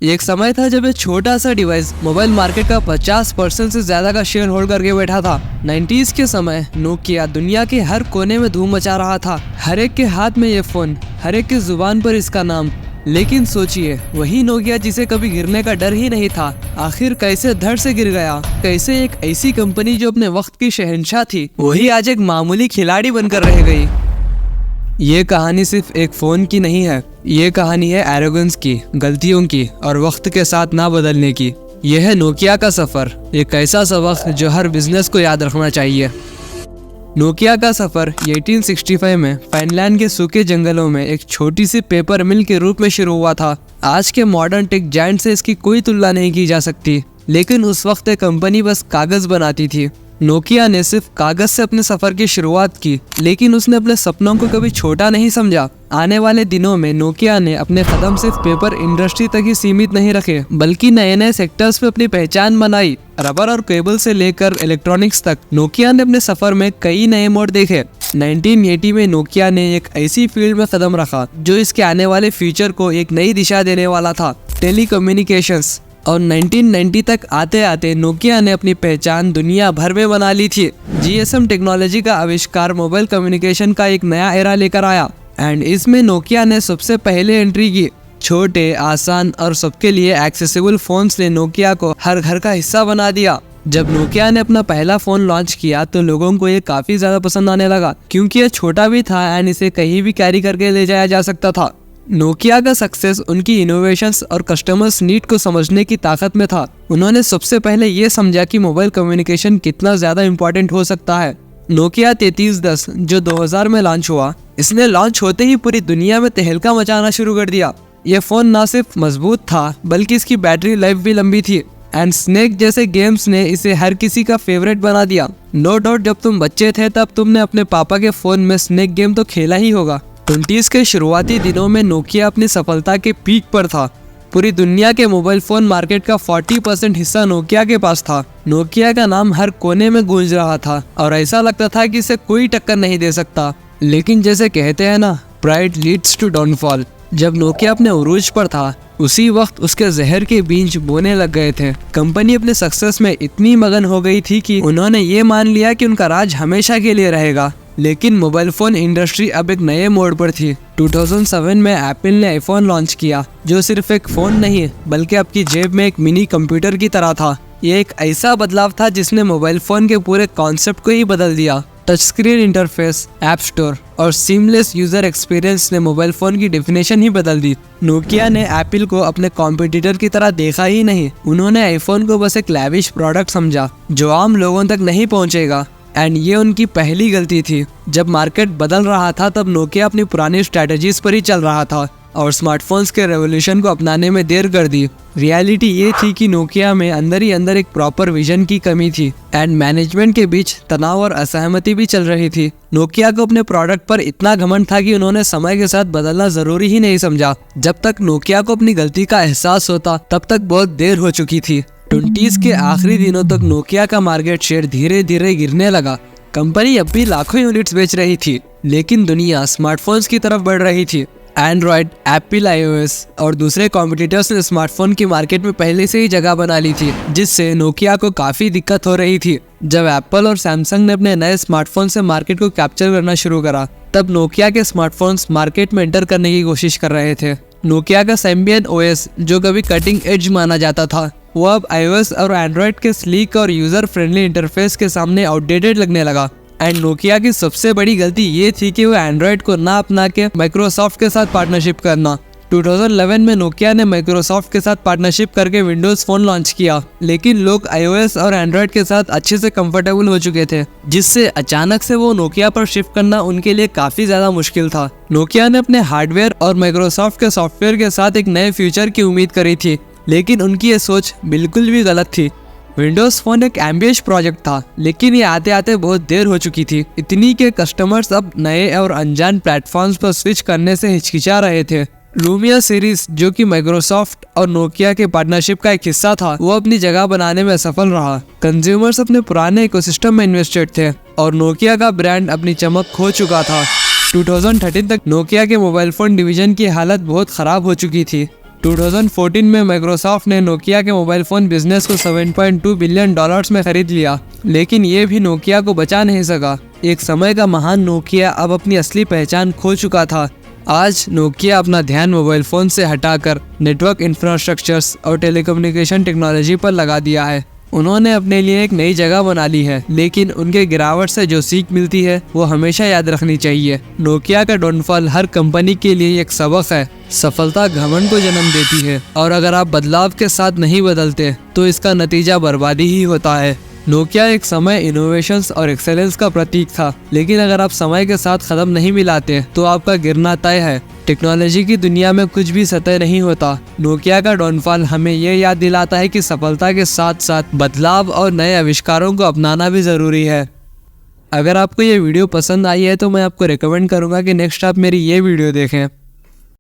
एक समय था जब एक छोटा सा डिवाइस मोबाइल मार्केट का 50% से ज्यादा का शेयर होल्ड करके बैठा था। 90s के समय नोकिया दुनिया के हर कोने में धूम मचा रहा था। हर एक के हाथ में ये फोन, हर एक की जुबान पर इसका नाम। लेकिन सोचिए, वही नोकिया जिसे कभी गिरने का डर ही नहीं था, आखिर कैसे धड़ से गिर गया। कैसे एक ऐसी कंपनी जो अपने वक्त की शहंशाह थी, वही आज एक मामूली खिलाड़ी बनकर रह गई। ये कहानी सिर्फ एक फ़ोन की नहीं है, ये कहानी है एरोगेंस की, गलतियों की और वक्त के साथ ना बदलने की। यह है नोकिया का सफ़र, एक ऐसा सबक जो हर बिजनेस को याद रखना चाहिए। नोकिया का सफ़र 1865 में फिनलैंड के सूखे जंगलों में एक छोटी सी पेपर मिल के रूप में शुरू हुआ था। आज के मॉडर्न टेक जायंट से इसकी कोई तुलना नहीं की जा सकती, लेकिन उस वक्त एक कंपनी बस कागज़ बनाती थी। नोकिया ने सिर्फ कागज से अपने सफर की शुरुआत की, लेकिन उसने अपने सपनों को कभी छोटा नहीं समझा। आने वाले दिनों में नोकिया ने अपने कदम सिर्फ पेपर इंडस्ट्री तक ही सीमित नहीं रखे, बल्कि नए नए सेक्टर्स में अपनी पहचान बनाई। रबर और केबल से लेकर इलेक्ट्रॉनिक्स तक नोकिया ने अपने सफर में कई नए मोड़ देखे। 1980 में नोकिया ने एक ऐसी फील्ड में कदम रखा जो इसके आने वाले फ्यूचर को एक नई दिशा देने वाला था, टेलीकम्युनिकेशंस। और 1990 तक आते आते नोकिया ने अपनी पहचान दुनिया भर में बना ली थी। GSM टेक्नोलॉजी का आविष्कार मोबाइल कम्युनिकेशन का एक नया एरा लेकर आया, एंड इसमें नोकिया ने सबसे पहले एंट्री की। छोटे, आसान और सबके लिए एक्सेसिबल फोन्स ने नोकिया को हर घर का हिस्सा बना दिया। जब नोकिया ने अपना पहला फोन लॉन्च किया तो लोगों को ये काफी ज्यादा पसंद आने लगा, क्योंकि ये छोटा भी था एंड इसे कहीं भी कैरी करके ले जाया जा सकता था। नोकिया का सक्सेस उनकी इनोवेशंस और कस्टमर्स नीड को समझने की ताकत में था। उन्होंने सबसे पहले ये समझा कि मोबाइल कम्युनिकेशन कितना ज्यादा इम्पोर्टेंट हो सकता है। नोकिया 3310 जो 2000 में लॉन्च हुआ, इसने लॉन्च होते ही पूरी दुनिया में तहलका मचाना शुरू कर दिया। यह फोन न सिर्फ मजबूत था, बल्कि इसकी बैटरी लाइफ भी लंबी थी, एंड स्नेक जैसे गेम्स ने इसे हर किसी का फेवरेट बना दिया। नो डाउट जब तुम बच्चे थे तब तुमने अपने पापा के फोन में स्नेक गेम तो खेला ही होगा। 20s के शुरुआती दिनों में नोकिया अपनी सफलता के पीक पर था। पूरी दुनिया के मोबाइल फोन मार्केट का 40% हिस्सा नोकिया के पास था। नोकिया का नाम हर कोने में गूंज रहा था और ऐसा लगता था कि इसे कोई टक्कर नहीं दे सकता। लेकिन जैसे कहते हैं ना, प्राइड लीड्स टू डाउनफॉल। जब नोकिया अपने उरूज पर था, उसी वक्त उसके जहर के बीज बोने लग गए थे। कंपनी अपने सक्सेस में इतनी मगन हो गई थी कि उन्होंने ये मान लिया कि उनका राज हमेशा के लिए रहेगा। लेकिन मोबाइल फोन इंडस्ट्री अब एक नए मोड़ पर थी। 2007 में एप्पल ने आईफोन लॉन्च किया, जो सिर्फ एक फोन नहीं बल्कि आपकी जेब में एक मिनी कंप्यूटर की तरह था। ये एक ऐसा बदलाव था जिसने मोबाइल फोन के पूरे कॉन्सेप्ट को ही बदल दिया। Touch screen interface, app store और सीमलेस यूजर एक्सपीरियंस ने मोबाइल फोन की डेफिनेशन ही बदल दी। नोकिया ने एप्पल को अपने कॉम्पिटिटर की तरह देखा ही नहीं, उन्होंने आईफोन को बस एक लैविश प्रोडक्ट समझा जो आम लोगों तक नहीं पहुंचेगा। एंड ये उनकी पहली गलती थी। जब मार्केट बदल रहा था तब नोकिया अपनी पुरानी स्ट्रेटजीज पर ही चल रहा था और स्मार्टफोन्स के रेवोल्यूशन को अपनाने में देर कर दी। रियलिटी ये थी कि नोकिया में अंदर ही अंदर एक प्रॉपर विजन की कमी थी, एंड मैनेजमेंट के बीच तनाव और असहमति भी चल रही थी। नोकिया को अपने प्रोडक्ट पर इतना घमंड था कि उन्होंने समय के साथ बदलना जरूरी ही नहीं समझा। जब तक नोकिया को अपनी गलती का एहसास होता, तब तक बहुत देर हो चुकी थी। 20s के आखिरी दिनों तक नोकिया का मार्केट शेयर धीरे धीरे गिरने लगा। कंपनी अब भी लाखों यूनिट्स बेच रही थी, लेकिन दुनिया स्मार्टफोन्स की तरफ बढ़ रही थी। एंड्रॉयड, एप्पल iOS और दूसरे कॉम्पिटिटर्स ने स्मार्टफोन की मार्केट में पहले से ही जगह बना ली थी, जिससे नोकिया को काफी दिक्कत हो रही थी। जब एप्पल और सैमसंग ने अपने नए स्मार्टफोन से मार्केट को कैप्चर करना शुरू करा, तब नोकिया के स्मार्टफोन्स मार्केट में एंटर करने की कोशिश कर रहे थे। नोकिया का Symbian OS, जो कभी कटिंग एज माना जाता था, वो अब iOS और एंड्रॉयड के स्लीक और यूजर फ्रेंडली इंटरफेस के सामने आउटडेटेड लगने लगा। एंड नोकिया की सबसे बड़ी गलती ये थी कि वो एंड्रॉयड को ना अपना के माइक्रोसॉफ्ट के साथ पार्टनरशिप करना। 2011 में नोकिया ने माइक्रोसॉफ्ट के साथ पार्टनरशिप करके विंडोज फोन लॉन्च किया, लेकिन लोग iOS और एंड्रॉयड के साथ अच्छे से कंफर्टेबल हो चुके थे, जिससे अचानक से वो नोकिया पर शिफ्ट करना उनके लिए काफी ज्यादा मुश्किल था। नोकिया ने अपने हार्डवेयर और माइक्रोसॉफ्ट के सॉफ्टवेयर के साथ एक नए फ्यूचर की उम्मीद करी थी, लेकिन उनकी ये सोच बिल्कुल भी गलत थी। विंडोज फोन एक एम्बिशियस प्रोजेक्ट था, लेकिन ये आते आते बहुत देर हो चुकी थी। इतनी के कस्टमर्स अब नए और अनजान प्लेटफॉर्म्स पर स्विच करने से हिचकिचा रहे थे। लूमिया सीरीज, जो कि माइक्रोसॉफ्ट और नोकिया के पार्टनरशिप का एक हिस्सा था, वो अपनी जगह बनाने में सफल रहा। कंज्यूमर्स अपने पुराने इकोसिस्टम में इन्वेस्टेड थे और नोकिया का ब्रांड अपनी चमक खो चुका था। 2013 तक नोकिया के मोबाइल फोन डिवीजन की हालत बहुत खराब हो चुकी थी। 2014 में माइक्रोसॉफ्ट ने नोकिया के मोबाइल फ़ोन बिजनेस को $7.2 बिलियन में खरीद लिया, लेकिन ये भी नोकिया को बचा नहीं सका। एक समय का महान नोकिया अब अपनी असली पहचान खो चुका था। आज नोकिया अपना ध्यान मोबाइल फ़ोन से हटाकर नेटवर्क इंफ्रास्ट्रक्चर्स और टेलीकम्युनिकेशन टेक्नोलॉजी पर लगा दिया है। उन्होंने अपने लिए एक नई जगह बना ली है, लेकिन उनके गिरावट से जो सीख मिलती है वो हमेशा याद रखनी चाहिए। नोकिया का डाउनफॉल हर कंपनी के लिए एक सबक है। सफलता घमंड को जन्म देती है, और अगर आप बदलाव के साथ नहीं बदलते तो इसका नतीजा बर्बादी ही होता है। नोकिया एक समय इनोवेशंस और एक्सेलेंस का प्रतीक था, लेकिन अगर आप समय के साथ कदम नहीं मिलाते तो आपका गिरना तय है। टेक्नोलॉजी की दुनिया में कुछ भी सतह नहीं होता। नोकिया का डाउनफॉल हमें ये याद दिलाता है कि सफलता के साथ साथ बदलाव और नए आविष्कारों को अपनाना भी ज़रूरी है। अगर आपको ये वीडियो पसंद आई है तो मैं आपको रिकमेंड करूँगा कि नेक्स्ट आप मेरी ये वीडियो देखें।